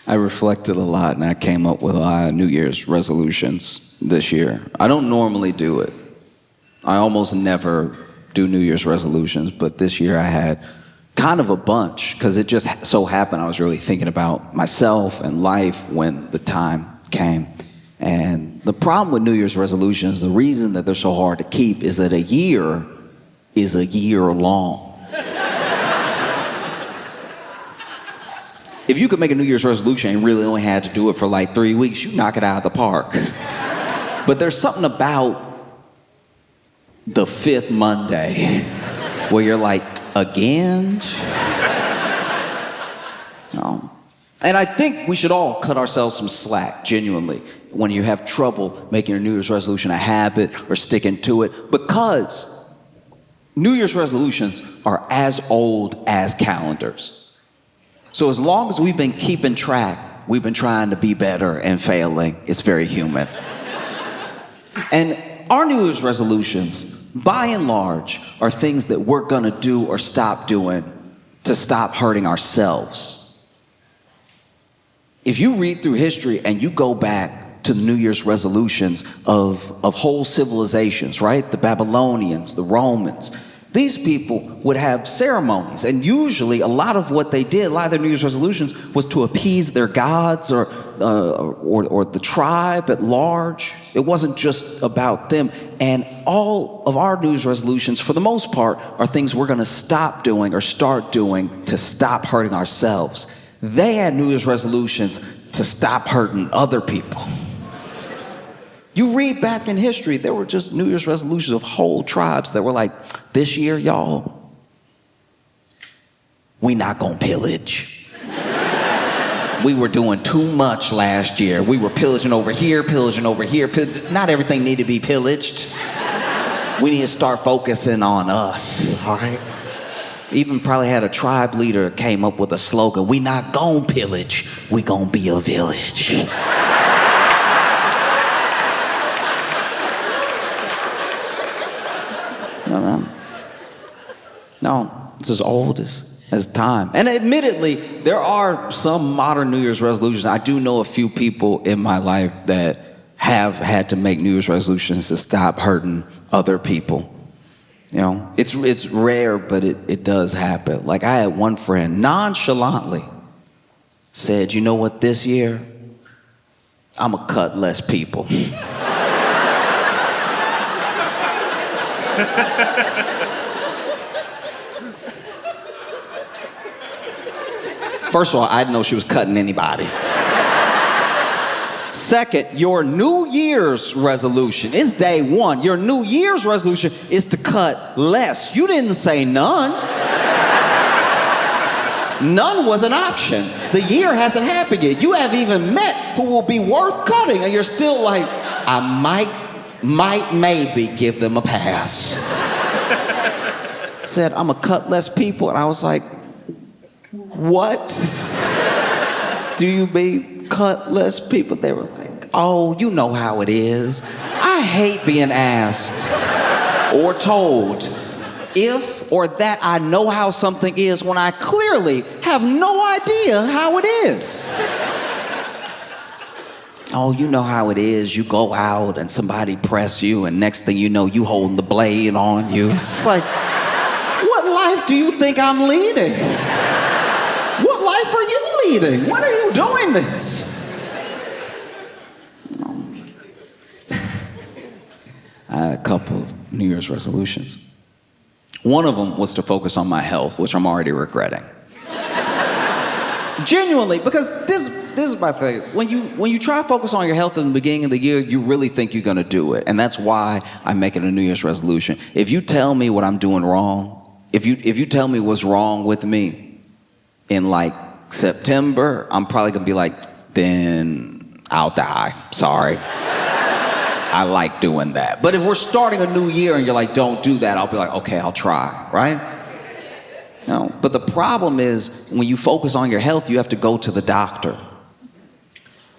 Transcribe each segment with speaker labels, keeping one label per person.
Speaker 1: I reflected a lot and I came up with a lot of New Year's resolutions this year. I don't normally do it. I almost never do New Year's resolutions, but this year I had kind of a bunch because it just so happened I was really thinking about myself and life when the time came. And the problem with New Year's resolutions, the reason that they're so hard to keep is that a year is a year long. If you could make a New Year's resolution and really only had to do it for like 3 weeks, you knock it out of the park. But there's something about the fifth Monday where you're like, again? No. And I think we should all cut ourselves some slack, genuinely, when you have trouble making your New Year's resolution a habit or sticking to it, because New Year's resolutions are as old as calendars. So as long as we've been keeping track, we've been trying to be better and failing. It's very human. And our New Year's resolutions, by and large, are things that we're gonna do or stop doing to stop hurting ourselves. If you read through history and you go back to the New Year's resolutions of whole civilizations, right? The Babylonians, the Romans, these people would have ceremonies, and usually a lot of what they did, a lot of their New Year's resolutions, was to appease their gods or the tribe at large. It wasn't just about them. And all of our New Year's resolutions, for the most part, are things we're gonna stop doing or start doing to stop hurting ourselves. They had New Year's resolutions to stop hurting other people. You read back in history, there were just New Year's resolutions of whole tribes that were like, this year, y'all, we not gonna pillage. We were doing too much last year. We were pillaging over here. Not everything need to be pillaged. We need to start focusing on us, all right? Even probably had a tribe leader came up with a slogan, we not gonna pillage, we gonna be a village. No, it's as old as time. And admittedly, there are some modern New Year's resolutions. I do know a few people in my life that have had to make New Year's resolutions to stop hurting other people. You know, it's rare, but it does happen. Like I had one friend nonchalantly said, you know what, this year, I'm gonna cut less people. First of all, I didn't know she was cutting anybody. Second, your New Year's resolution is day one. Your New Year's resolution is to cut less. You didn't say none. None was an option. The year hasn't happened yet. You haven't even met who will be worth cutting, and you're still like, I might maybe give them a pass. Said, I'm gonna cut less people, and I was like, what do you mean cut less people? They were like, oh, you know how it is. I hate being asked or told if or that I know how something is when I clearly have no idea how it is. Oh, you know how it is. You go out and somebody press you, and next thing you know, you holding the blade on you. It's like, what life do you think I'm leading? What life are you leading? When are you doing this? I had a couple of New Year's resolutions. One of them was to focus on my health, which I'm already regretting. Genuinely, because this is my thing. When you try to focus on your health in the beginning of the year, you really think you're gonna do it. And that's why I'm making a New Year's resolution. If you tell me what I'm doing wrong, if you tell me what's wrong with me in like September, I'm probably gonna be like, then I'll die. Sorry. I like doing that. But if we're starting a new year and you're like, don't do that, I'll be like, okay, I'll try, right? No, but the problem is when you focus on your health, you have to go to the doctor.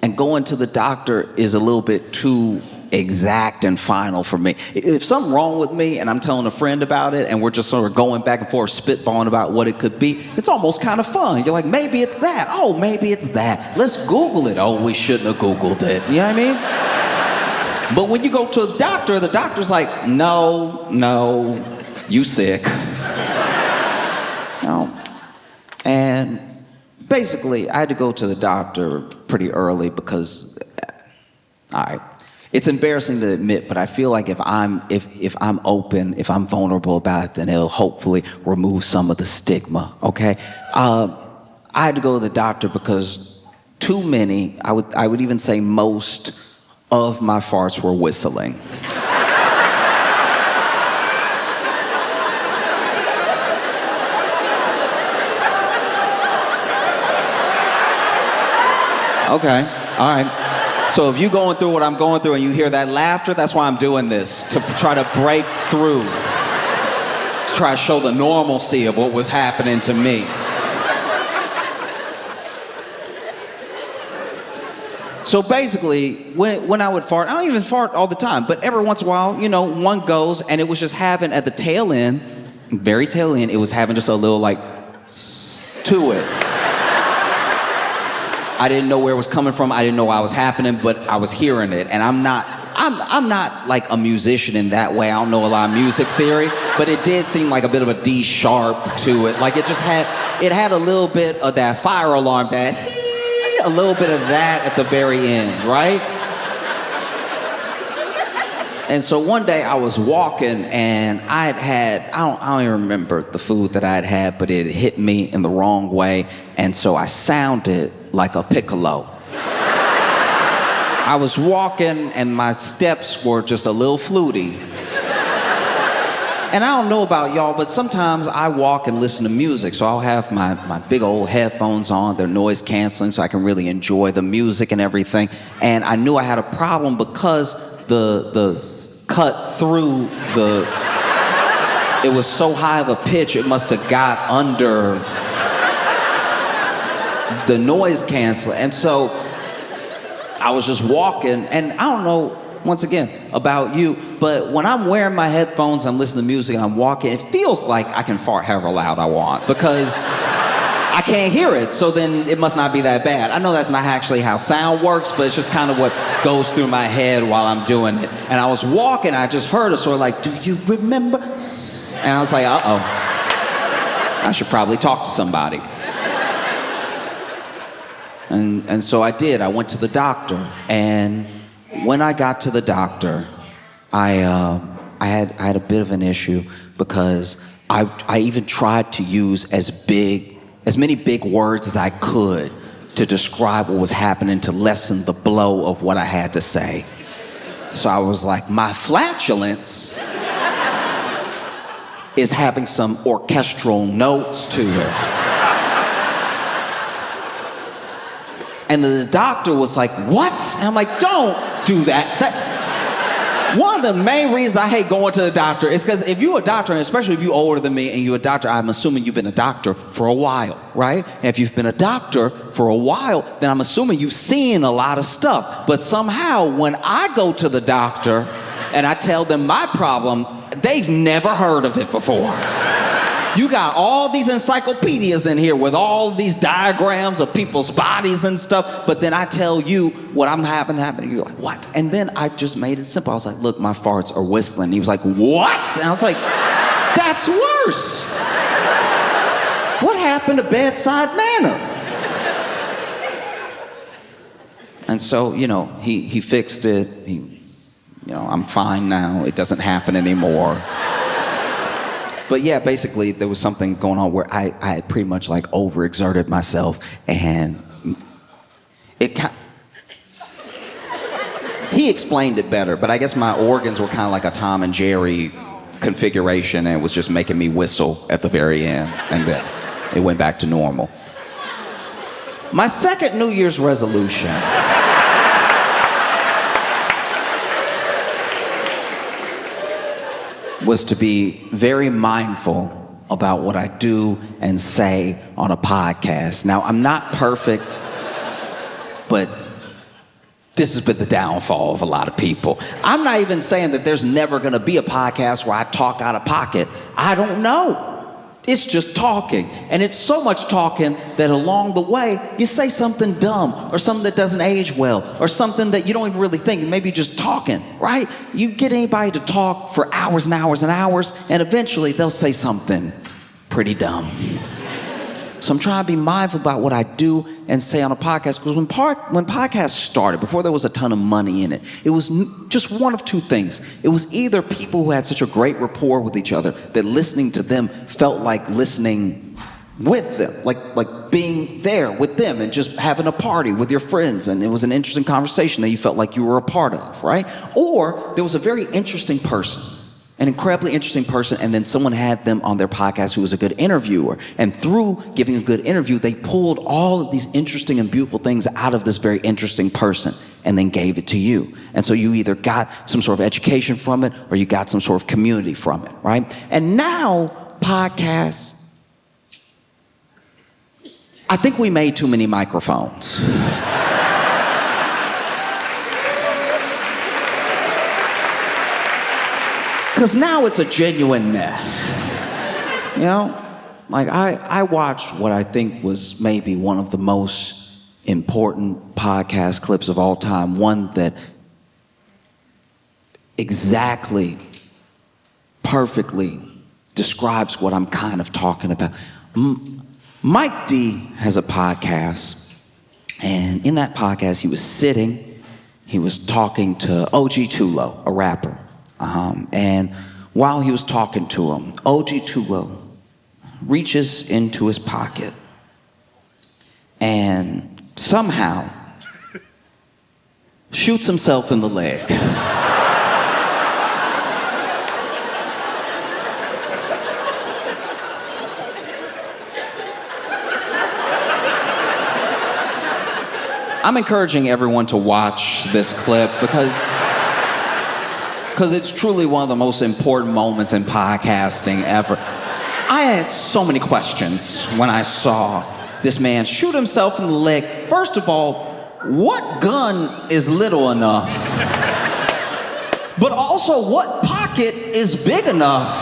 Speaker 1: And going to the doctor is a little bit too exact and final for me. If something wrong with me and I'm telling a friend about it and we're just sort of going back and forth, spitballing about what it could be, it's almost kind of fun. You're like, maybe it's that. Oh, maybe it's that. Let's Google it. Oh, we shouldn't have Googled it. You know what I mean? But when you go to the doctor's like, no, you sick. No. And basically, I had to go to the doctor pretty early because, all right, it's embarrassing to admit, but I feel like if I'm open, if I'm vulnerable about it, then it'll hopefully remove some of the stigma, okay? I had to go to the doctor because too many, I would even say most of my farts were whistling. Okay, all right. So if you're going through what I'm going through and you hear that laughter, that's why I'm doing this, to try to break through, to try to show the normalcy of what was happening to me. So basically, when I would fart, I don't even fart all the time, but every once in a while, you know, one goes, and it was just having at the tail end, very tail end, it was having just a little like to it. I didn't know where it was coming from. I didn't know why it was happening, but I was hearing it. And I'm not like a musician in that way. I don't know a lot of music theory, but it did seem like a bit of a D sharp to it. Like it had a little bit of that fire alarm, that a little bit of that at the very end, right? And so one day I was walking and I don't even remember the food that I had, but it hit me in the wrong way. And so I sounded like a piccolo. I was walking and my steps were just a little fluty. And I don't know about y'all, but sometimes I walk and listen to music. So I'll have my big old headphones on, they're noise canceling, so I can really enjoy the music and everything. And I knew I had a problem because the cut through it was so high of a pitch, it must have got under the noise canceler. And so I was just walking, and I don't know, once again, about you, but when I'm wearing my headphones, I'm listening to music, and I'm walking, it feels like I can fart however loud I want because I can't hear it, so then it must not be that bad. I know that's not actually how sound works, but it's just kind of what goes through my head while I'm doing it. And I was walking, I just heard it, sort of like, do you remember? And I was like, uh-oh, I should probably talk to somebody. And so I did. I went to the doctor, and when I got to the doctor, I had a bit of an issue because I even tried to use as many big words as I could to describe what was happening to lessen the blow of what I had to say. So I was like, my flatulence is having some orchestral notes to it. And the doctor was like, what? And I'm like, don't do that. One of the main reasons I hate going to the doctor is because if you're a doctor, and especially if you're older than me and you're a doctor, I'm assuming you've been a doctor for a while, right? And if you've been a doctor for a while, then I'm assuming you've seen a lot of stuff. But somehow when I go to the doctor and I tell them my problem, they've never heard of it before. You got all these encyclopedias in here with all these diagrams of people's bodies and stuff, but then I tell you what I'm happening, you're like, what? And then I just made it simple. I was like, look, my farts are whistling. He was like, what? And I was like, that's worse. What happened to bedside manner? And so, you know, he fixed it. I'm fine now. It doesn't happen anymore. But yeah, basically there was something going on where I had pretty much like overexerted myself, and he explained it better, but I guess my organs were kind of like a Tom and Jerry configuration, and it was just making me whistle at the very end, and then it went back to normal. My second New Year's resolution was to be very mindful about what I do and say on a podcast. Now, I'm not perfect, but This has been the downfall of a lot of people. I'm not even saying that there's never going to be a podcast where I talk out of pocket. I don't know. It's just talking. And it's so much talking that along the way, you say something dumb or something that doesn't age well or something that you don't even really think. Maybe you're just talking, right? You get anybody to talk for hours and hours and hours, and eventually they'll say something pretty dumb. So I'm trying to be mindful about what I do and say on a podcast, because when podcasts started, before there was a ton of money in it, it was just one of two things. It was either people who had such a great rapport with each other that listening to them felt like listening with them, like being there with them and just having a party with your friends, and it was an interesting conversation that you felt like you were a part of, right? Or there was a very interesting person, an incredibly interesting person, and then someone had them on their podcast who was a good interviewer. And through giving a good interview, they pulled all of these interesting and beautiful things out of this very interesting person and then gave it to you. And so you either got some sort of education from it or you got some sort of community from it, right? And now, podcasts, I think we made too many microphones. Because now it's a genuine mess. You know? Like, I watched what I think was maybe one of the most important podcast clips of all time. One that exactly, perfectly describes what I'm kind of talking about. Mike D has a podcast. And in that podcast, he was talking to OG Tulo, a rapper. And while he was talking to him, OG Tulo reaches into his pocket and somehow shoots himself in the leg. I'm encouraging everyone to watch this clip because it's truly one of the most important moments in podcasting ever. I had so many questions when I saw this man shoot himself in the leg. First of all, what gun is little enough? But also, what pocket is big enough?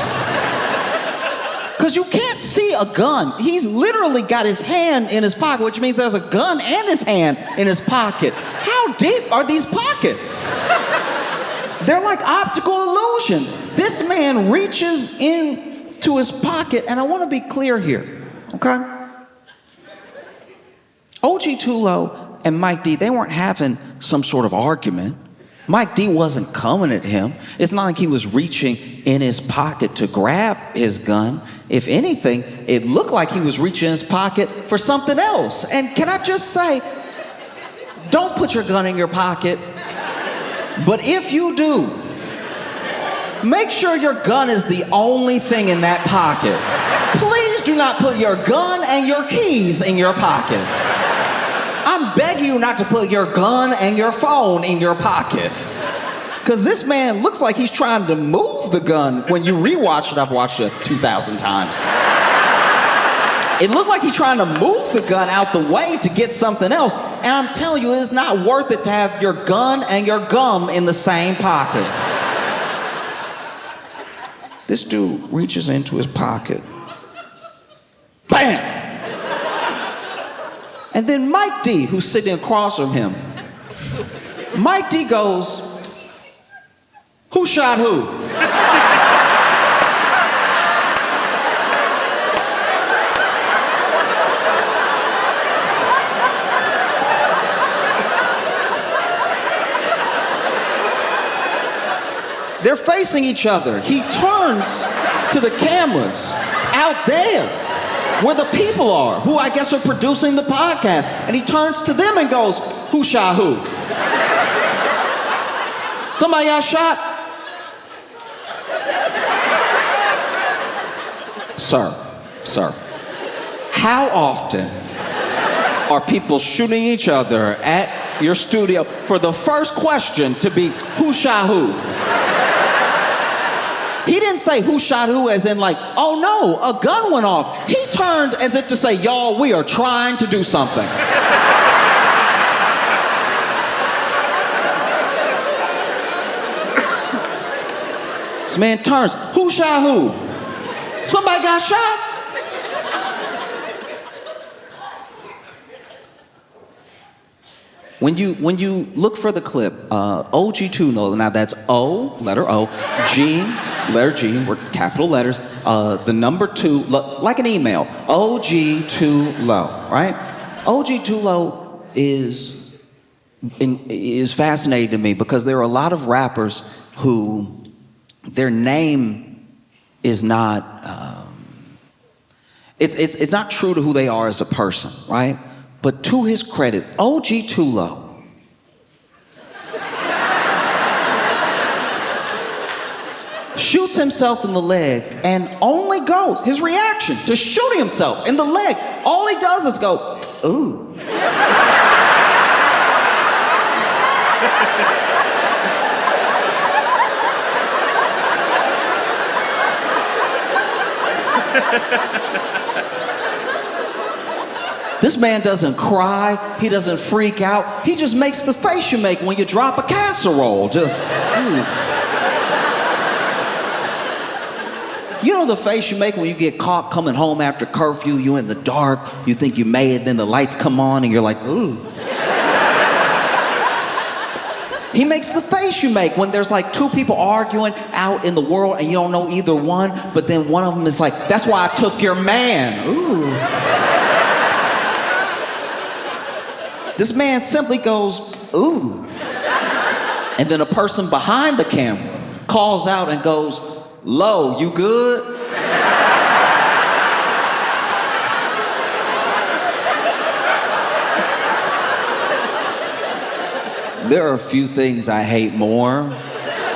Speaker 1: Because you can't see a gun. He's literally got his hand in his pocket, which means there's a gun and his hand in his pocket. How deep are these pockets? They're like optical illusions. This man reaches into his pocket, and I want to be clear here, okay? OG Tulo and Mike D, they weren't having some sort of argument. Mike D wasn't coming at him. It's not like he was reaching in his pocket to grab his gun. If anything, it looked like he was reaching in his pocket for something else. And can I just say, don't put your gun in your pocket. But if you do, make sure your gun is the only thing in that pocket. Please do not put your gun and your keys in your pocket. I'm begging you not to put your gun and your phone in your pocket. Because this man looks like he's trying to move the gun. When you rewatch it, I've watched it 2,000 times. It looked like he's trying to move the gun out the way to get something else. And I'm telling you, it's not worth it to have your gun and your gum in the same pocket. This dude reaches into his pocket. Bam! And then Mike D, who's sitting across from him, Mike D goes, "Who shot who?" They're facing each other. He turns to the cameras out there where the people are, who I guess are producing the podcast. And he turns to them and goes, "Who shot who?" Somebody got shot? Sir, how often are people shooting each other at your studio for the first question to be, "Who shot who?" He didn't say who shot who as in like, "Oh no, a gun went off." He turned as if to say, "Y'all, we are trying to do something." This man turns. Who shot who? Somebody got shot? When you look for the clip, OG2, now that's O, letter O, G, letter G, we're capital letters, the number 2, like an email, OG2low, right? OG2low is fascinating to me because there are a lot of rappers who their name is not, it's not true to who they are as a person, right? But to his credit, OG2low shoots himself in the leg and only goes, his reaction to shooting himself in the leg, all he does is go, ooh. This man doesn't cry, he doesn't freak out, he just makes the face you make when you drop a casserole, just, ooh. You know the face you make when you get caught coming home after curfew, you in the dark, you think you made it, then the lights come on and you're like, ooh. He makes the face you make when there's like 2 people arguing out in the world and you don't know either one, but then one of them is like, that's why I took your man, ooh. This man simply goes, ooh. And then a person behind the camera calls out and goes, Low, you good? There are a few things I hate more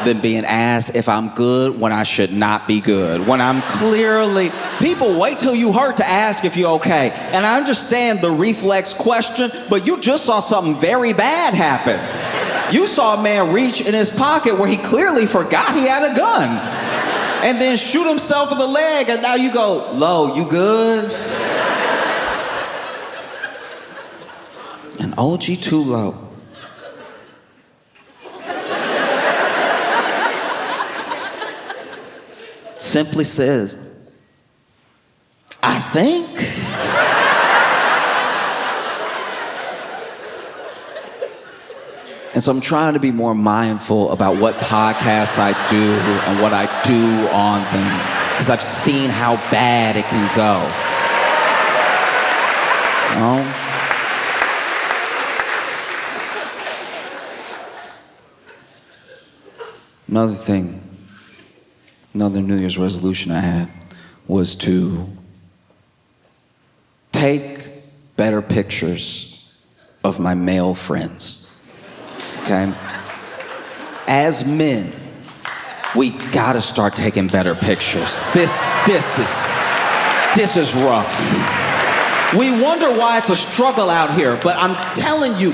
Speaker 1: than being asked if I'm good when I should not be good. When I'm clearly, people wait till you hurt to ask if you're okay. And I understand the reflex question, but you just saw something very bad happen. You saw a man reach in his pocket where he clearly forgot he had a gun. And then shoot himself in the leg, and now you go, Low, you good? And OG2low simply says, I think. And so I'm trying to be more mindful about what podcasts I do and what I do on them, because I've seen how bad it can go. You know? Another thing, another New Year's resolution I had was to take better pictures of my male friends. Okay? As men, we gotta start taking better pictures. This is rough. We wonder why it's a struggle out here, but I'm telling you,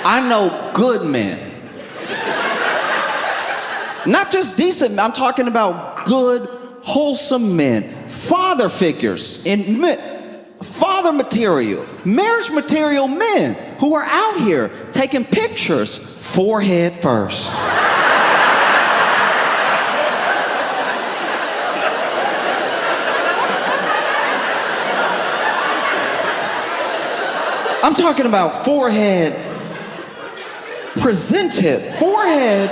Speaker 1: I know good men. Not just decent men, I'm talking about good, wholesome men. Father figures in men. Father material, marriage material men who are out here taking pictures forehead first. I'm talking about forehead presented, forehead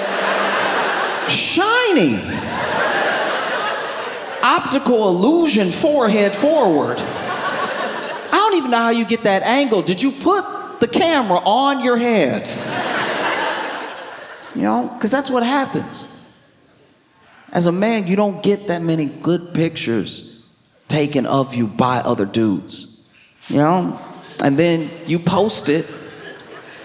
Speaker 1: shiny, optical illusion, forehead forward. I don't even know how you get that angle. Did you put the camera on your head? You know, because that's what happens. As a man, you don't get that many good pictures taken of you by other dudes. You know? And then you post it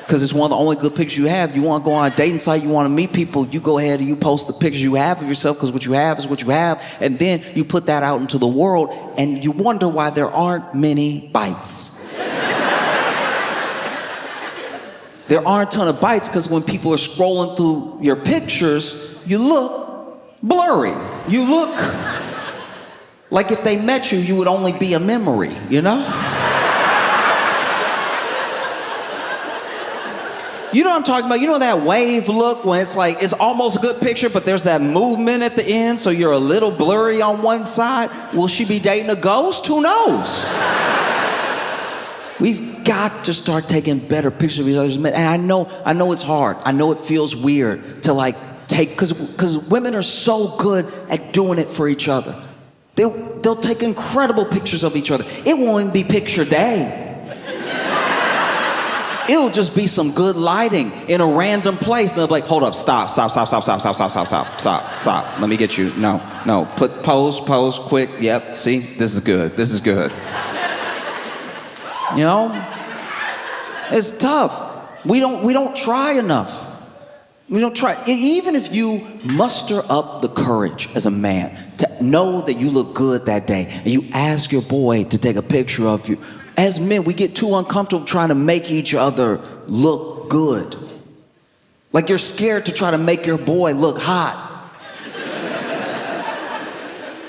Speaker 1: because it's one of the only good pictures you have. You want to go on a dating site, you want to meet people, you go ahead and you post the pictures you have of yourself because what you have is what you have. And then you put that out into the world and you wonder why there aren't many bites. There aren't a ton of bites because when people are scrolling through your pictures, you look blurry. You look like if they met you, you would only be a memory, you know? You know what I'm talking about? You know that wave look when it's like, it's almost a good picture, but there's that movement at the end, so you're a little blurry on one side. Will she be dating a ghost? Who knows? We've got to start taking better pictures of each other's men. And I know it's hard. I know it feels weird to like take, because women are so good at doing it for each other. They'll take incredible pictures of each other. It won't even be picture day. It'll just be some good lighting in a random place. And they'll be like, hold up, stop. Let me get you. No. Pose, quick. Yep, see, this is good. You know? It's tough. We don't try enough. We don't try. Even if you muster up the courage as a man to know that you look good that day, and you ask your boy to take a picture of you, as men, we get too uncomfortable trying to make each other look good. Like you're scared to try to make your boy look hot.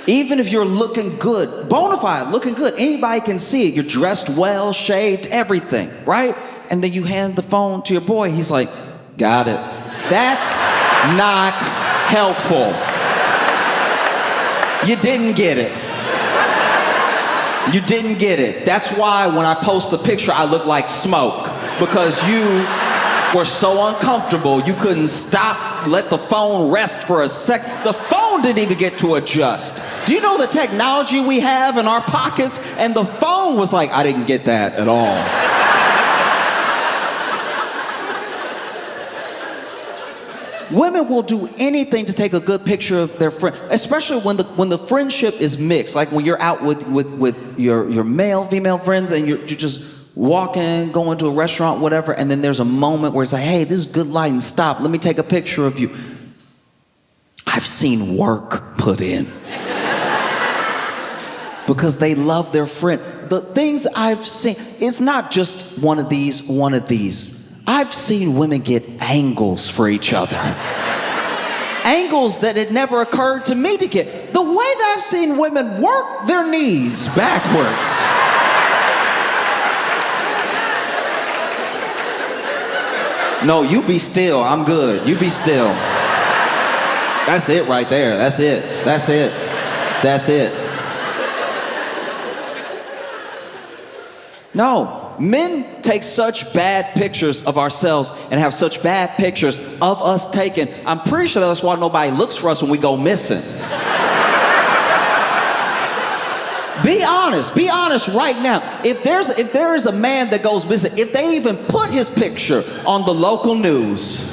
Speaker 1: Even if you're looking good, bona fide, looking good, anybody can see it. You're dressed well, shaved, everything, right? And then you hand the phone to your boy. He's like, got it. That's not helpful. You didn't get it. You didn't get it. That's why when I post the picture, I look like smoke. Because you were so uncomfortable, you couldn't stop, let the phone rest for a sec. The phone didn't even get to adjust. Do you know the technology we have in our pockets? And the phone was like, I didn't get that at all. Women will do anything to take a good picture of their friend, especially when the friendship is mixed. Like when you're out with your male, female friends, and you're just walking, going to a restaurant, whatever, and then there's a moment where it's like, hey, this is good lighting, stop, let me take a picture of you. I've seen work put in. Because they love their friend. The things I've seen, it's not just one of these. I've seen women get angles for each other. Angles that it never occurred to me to get. The way that I've seen women work their knees backwards. No, you be still. I'm good. You be still. That's it right there. That's it. No, men take such bad pictures of ourselves and have such bad pictures of us taken. I'm pretty sure that's why nobody looks for us when we go missing. Be honest right now. If there is a man that goes missing, if they even put his picture on the local news,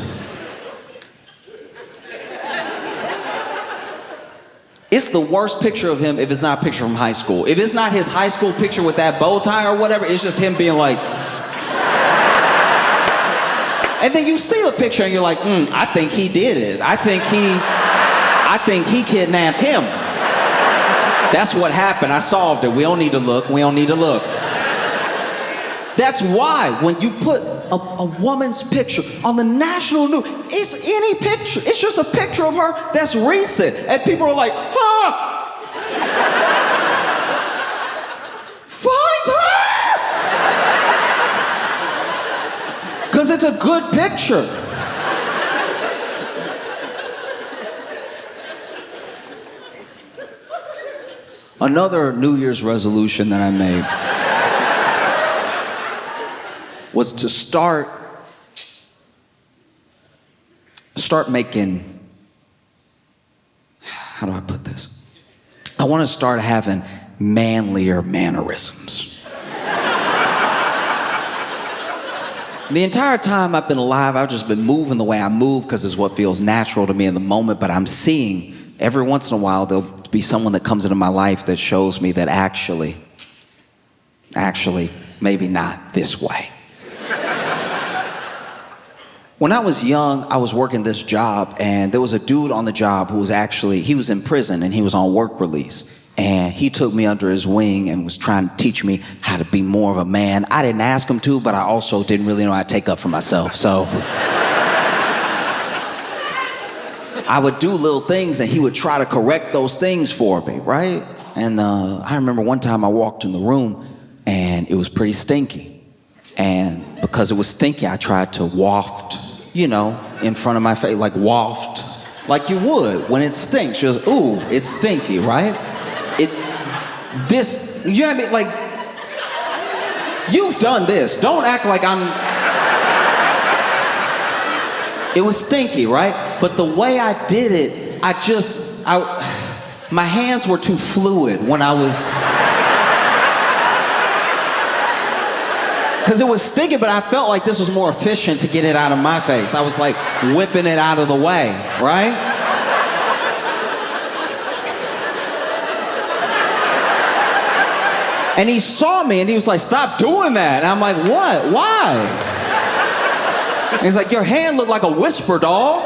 Speaker 1: it's the worst picture of him if it's not a picture from high school. If it's not his high school picture with that bow tie or whatever, it's just him being like... And then you see the picture and you're like, I think he did it. I think he kidnapped him. That's what happened. I solved it. We don't need to look. That's why when you put a woman's picture on the national news, it's any picture. It's just a picture of her that's recent. And people are like, find her! Because it's a good picture. Another New Year's resolution that I made was to start making, how do I put this? I want to start having manlier mannerisms. The entire time I've been alive, I've just been moving the way I move because it's what feels natural to me in the moment, but I'm seeing every once in a while there'll be someone that comes into my life that shows me that actually, maybe not this way. When I was young, I was working this job, and there was a dude on the job who was he was in prison, and he was on work release. And he took me under his wing and was trying to teach me how to be more of a man. I didn't ask him to, but I also didn't really know how to take up for myself, so... I would do little things, and he would try to correct those things for me, right? And I remember one time I walked in the room, and it was pretty stinky. And because it was stinky, I tried to waft, in front of my face, like waft, like you would when it stinks. You're like, ooh, it's stinky, right? You know what I mean? Like, you've done this. Don't act like it was stinky, right? But the way I did it, my hands were too fluid when I was, because it was stinky, but I felt like this was more efficient to get it out of my face. I was like whipping it out of the way, right? And he saw me and he was like, stop doing that. And I'm like, what? Why? And he's like, your hand looked like a whisper, dog.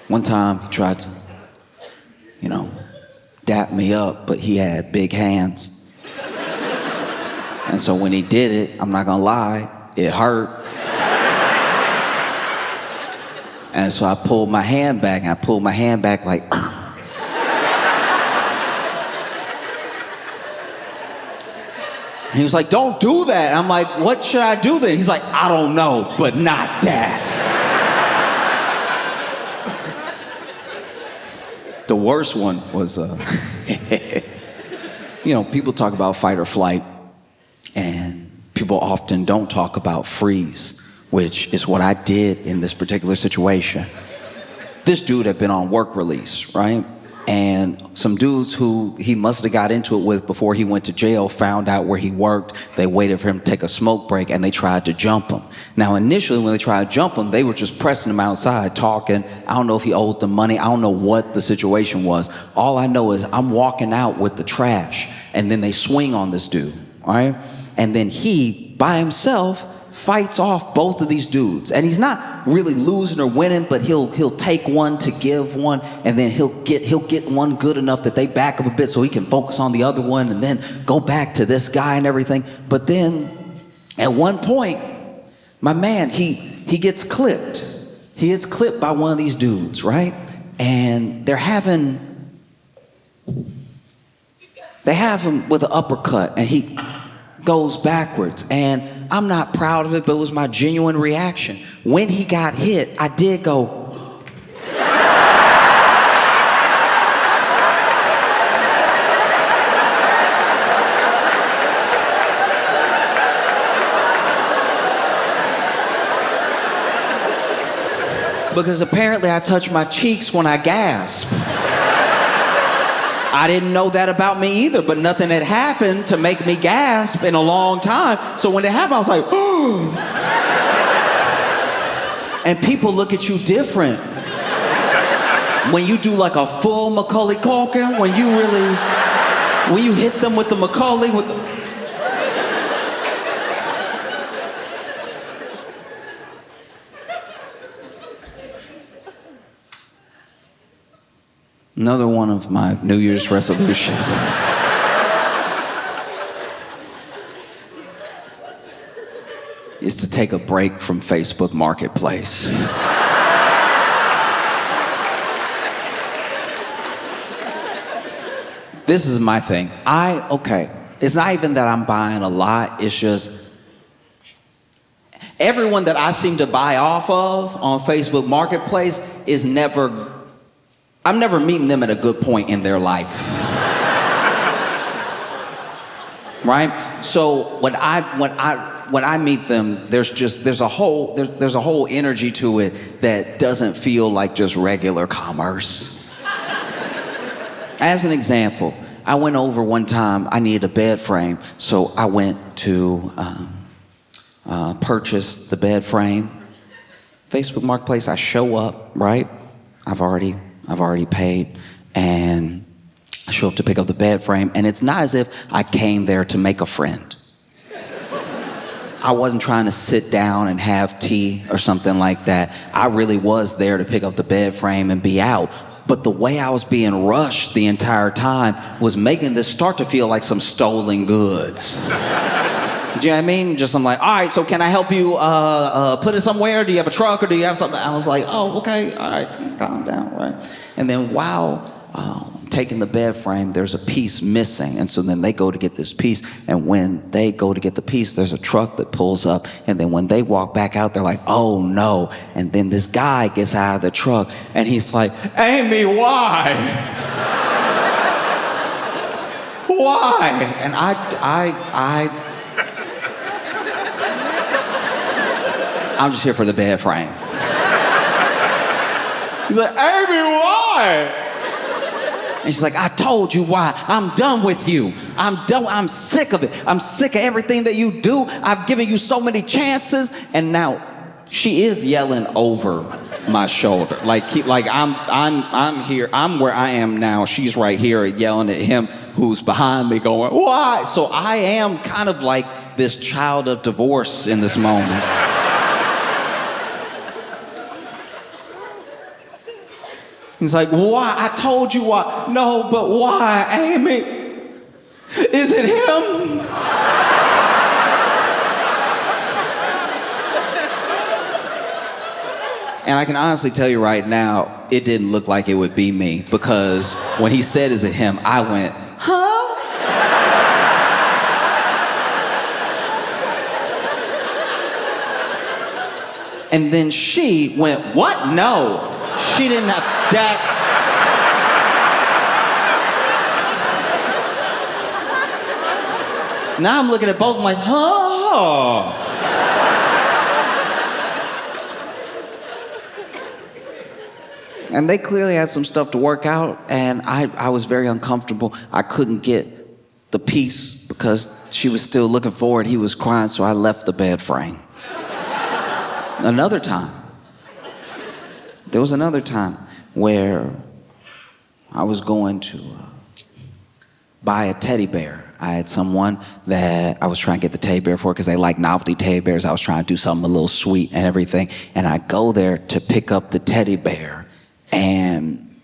Speaker 1: One time he tried to, dap me up, but he had big hands. And so when he did it, I'm not gonna lie, it hurt. And so I pulled my hand back, and I pulled my hand back like, And he was like, don't do that. And I'm like, what should I do then? He's like, I don't know, but not that. The worst one was, people talk about fight or flight, and people often don't talk about freeze, which is what I did in this particular situation. This dude had been on work release, right? And some dudes who he must have got into it with before he went to jail found out where he worked. They waited for him to take a smoke break, and they tried to jump him. Now, initially, when they tried to jump him, they were just pressing him outside, talking. I don't know if he owed them money. I don't know what the situation was. All I know is I'm walking out with the trash, and then they swing on this dude, all right? And then he, by himself, fights off both of these dudes. And he's not really losing or winning, but he'll take one to give one, and then he'll get one good enough that they back up a bit so he can focus on the other one and then go back to this guy and everything. But then at one point, my man, he gets clipped. He gets clipped by one of these dudes, right? And they have him with an uppercut, and he goes backwards. And I'm not proud of it, but it was my genuine reaction. When he got hit, I did go. Because apparently I touch my cheeks when I gasp. I didn't know that about me either, but nothing had happened to make me gasp in a long time. So when it happened, I was like, oh. And people look at you different. When you do like a full Macaulay Culkin, when you hit them with the Macaulay, Another one of my New Year's resolutions is to take a break from Facebook Marketplace. This is my thing. It's not even that I'm buying a lot, it's just everyone that I seem to buy off of on Facebook Marketplace I'm never meeting them at a good point in their life. Right? So when I meet them, there's a whole energy to it that doesn't feel like just regular commerce. As an example, I went over one time, I needed a bed frame, so I went to purchase the bed frame. Facebook Marketplace, I show up, right? I've already paid, and I show up to pick up the bed frame, and it's not as if I came there to make a friend. I wasn't trying to sit down and have tea or something like that. I really was there to pick up the bed frame and be out. But the way I was being rushed the entire time was making this start to feel like some stolen goods. Do you know what I mean? Just I'm like, all right, so can I help you put it somewhere? Do you have a truck or do you have something? I was like, oh, okay, all right, calm down, right? And then while taking the bed frame, there's a piece missing. And so then they go to get this piece. And when they go to get the piece, there's a truck that pulls up. And then when they walk back out, they're like, oh no. And then this guy gets out of the truck and he's like, Amy, why? Why? And I'm just here for the bed frame. He's like, Amy, why? And she's like, I told you why. I'm done with you. I'm done. I'm sick of it. I'm sick of everything that you do. I've given you so many chances. And now she is yelling over my shoulder. Like I'm here. I'm where I am now. She's right here yelling at him who's behind me going, why? So I am kind of like this child of divorce in this moment. He's like, why? I told you why. No, but why, Amy? Is it him? And I can honestly tell you right now, it didn't look like it would be me, because when he said, is it him? I went, huh? And then she went, what? No. She didn't have that. Now I'm looking at both of them like, huh? And they clearly had some stuff to work out, and I was very uncomfortable. I couldn't get the piece because she was still looking for it. He was crying, so I left the bed frame. Another time. There was another time where I was going to buy a teddy bear. I had someone that I was trying to get the teddy bear for because they like novelty teddy bears. I was trying to do something a little sweet and everything. And I go there to pick up the teddy bear. And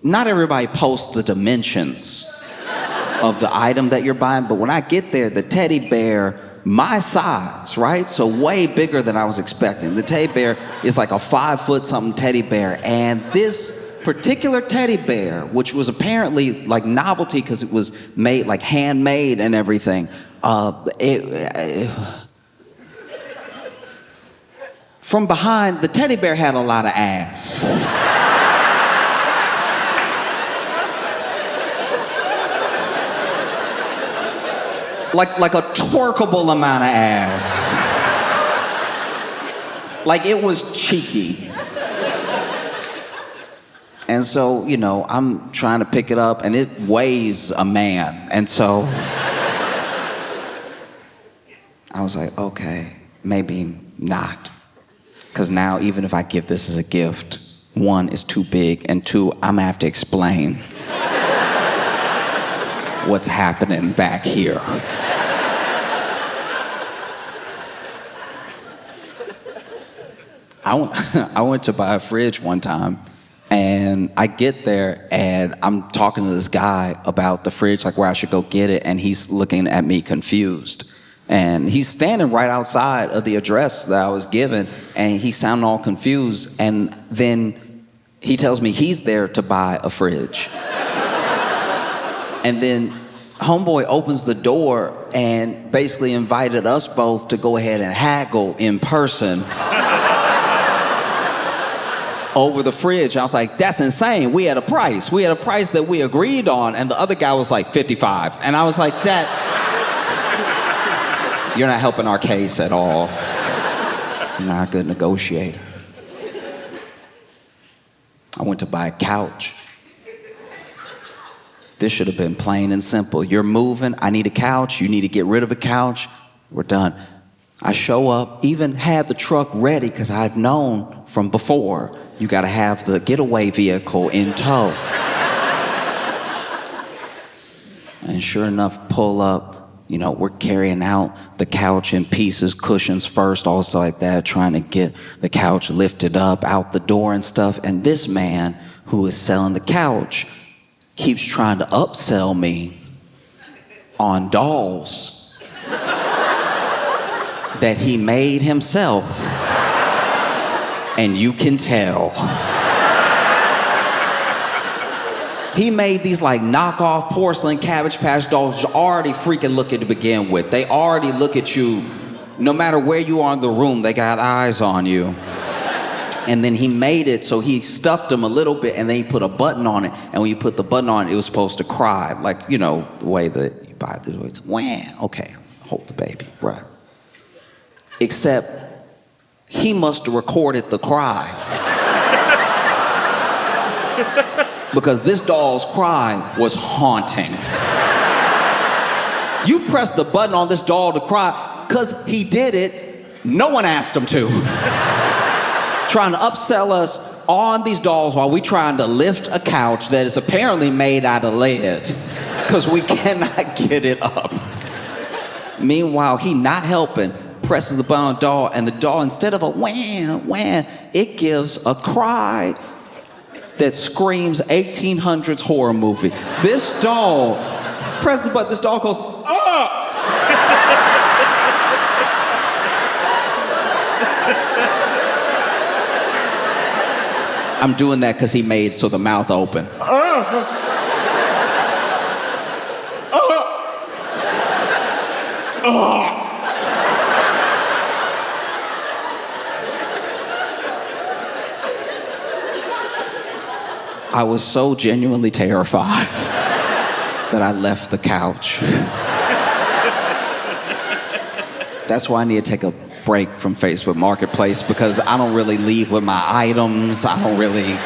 Speaker 1: not everybody posts the dimensions of the item that you're buying. But when I get there, the teddy bear, my size, right? So way bigger than I was expecting. The teddy bear is like a 5-foot-something teddy bear. And this particular teddy bear, which was apparently like novelty because it was made like handmade and everything, from behind, the teddy bear had a lot of ass. Like a twerkable amount of ass. Like it was cheeky. And so, you know, I'm trying to pick it up and it weighs a man. And so I was like, okay, maybe not. Because now even if I give this as a gift, 1, it's too big, and 2, I'm gonna have to explain what's happening back here. I went to buy a fridge one time, and I get there and I'm talking to this guy about the fridge, like where I should go get it, and he's looking at me confused. And he's standing right outside of the address that I was given, and he sounded all confused, and then he tells me he's there to buy a fridge. And then homeboy opens the door and basically invited us both to go ahead and haggle in person over the fridge. I was like, that's insane. We had a price. We had a price that we agreed on, and the other guy was like 55. And I was like, you're not helping our case at all. You're not a good negotiator. I went to buy a couch. This should have been plain and simple. You're moving, I need a couch, you need to get rid of a couch, we're done. I show up, even had the truck ready because I've known from before, you gotta have the getaway vehicle in tow. And sure enough, pull up, you know, we're carrying out the couch in pieces, cushions first, also like that, trying to get the couch lifted up out the door and stuff. And this man who is selling the couch keeps trying to upsell me on dolls that he made himself. And you can tell. He made these like knockoff porcelain Cabbage Patch dolls which already freaking looking to begin with. They already look at you, no matter where you are in the room, they got eyes on you. And then he made it so he stuffed them a little bit and then he put a button on it. And when you put the button on it, it was supposed to cry. Like, you know, the way that you buy the toys. Wham! Okay, hold the baby, right. Except he must have recorded the cry. Because this doll's cry was haunting. You press the button on this doll to cry because he did it, no one asked him to. Trying to upsell us on these dolls while we trying to lift a couch that is apparently made out of lead because we cannot get it up. Meanwhile, he not helping, presses the button on the doll, and the doll, instead of a wham, wham, it gives a cry that screams 1800s horror movie. This doll presses the button, this doll goes, ah! I'm doing that because he made so the mouth open. I was so genuinely terrified that I left the couch. That's why I need to take a break from Facebook Marketplace because I don't really leave with my items. I don't really...